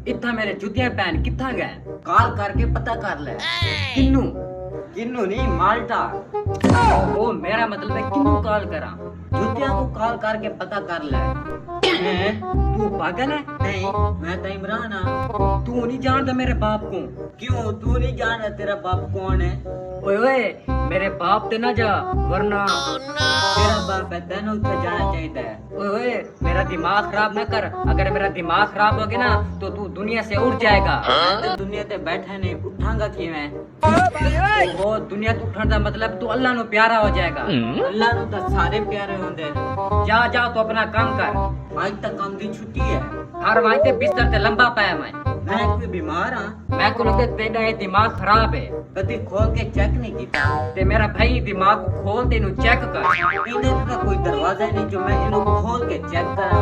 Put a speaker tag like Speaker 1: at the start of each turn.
Speaker 1: इतना मेरे जुतियां पहन किथा गए?
Speaker 2: ਕਾਲ ਕਰਕੇ ਪਤਾ ਕਰ ਲੈ।
Speaker 1: किन्नू?
Speaker 2: ਕਿੰਨੂ ਨਹੀਂ ਮਾਲਟਾ।
Speaker 1: ओ मेरा मतलब है किन्नू कॉल करा?
Speaker 2: ਜੁੱਤਿਆਂ ਨੂੰ ਕਾਲ ਕਰਕੇ ਪਤਾ ਕਰ ਲੈ।
Speaker 1: हैं? तू पागल है?
Speaker 2: ਨਹੀਂ ਮੈਂ ਤਾਂ ਇਮਰਾਨ ਹਾਂ।
Speaker 1: तू नहीं जानता मेरे बाप को?
Speaker 2: ਕਿਉਂ ਤੂੰ ਨਹੀਂ ਜਾਣਦਾ ਤੇਰਾ ਬਾਪ ਕੌਣ ਹੈ?
Speaker 1: ओए ओए मेरे बाप ते ना जा वरना
Speaker 2: ਤੇਰਾ ਬਾਪ ਹੈ ਤੈਨੂੰ ਉੱਥੇ ਜਾਣਾ ਚਾਹੀਦਾ ਹੈ।
Speaker 1: ओए ओए मेरा दिमाग खराब ना कर। अगर मेरा दिमाग खराब हो गया ना तो तू दुनिया से उड़ जाएगा।
Speaker 2: ਮੈਂ ਤਾਂ ਦੁਨੀਆ ਤੇ ਬੈਠਾ ਨਹੀਂ ਉੱਠਾਂਗਾ ਕਿਵੇਂ?
Speaker 1: वो दुनिया तो उठने का मतलब तू अल्लाह नु प्यारा हो जाएगा।
Speaker 2: ਅੱਲਾ ਨੂੰ ਤਾਂ ਸਾਰੇ ਪਿਆਰੇ ਹੁੰਦੇ ਨੇ।
Speaker 1: जा जा तो अपना काम कर।
Speaker 2: ਅੱਜ ਤੱਕ ਕੰਮ ਦੀ ਛੁੱਟੀ ਹੈ।
Speaker 1: हर वहीं ते बिस्तर ते लंबा पाया मैं।
Speaker 2: ਮੈਂ ਕੋਈ ਬਿਮਾਰ ਹਾਂ?
Speaker 1: मैं को लगे तेरा ये दिमाग खराब है
Speaker 2: ਕਦੀ ਖੋਲ ਕੇ ਚੈੱਕ ਨਹੀਂ ਕੀਤਾ।
Speaker 1: ते मेरा भाई दिमाग को खोल ते इनु चेक कर।
Speaker 2: ਇਹਦੇ ਤਾਂ ਕੋਈ ਦਰਵਾਜ਼ਾ ਨਹੀਂ ਜੋ ਮੈਂ ਇਹਨੂੰ ਖੋਲ ਕੇ ਚੈੱਕ ਕਰਾਂ।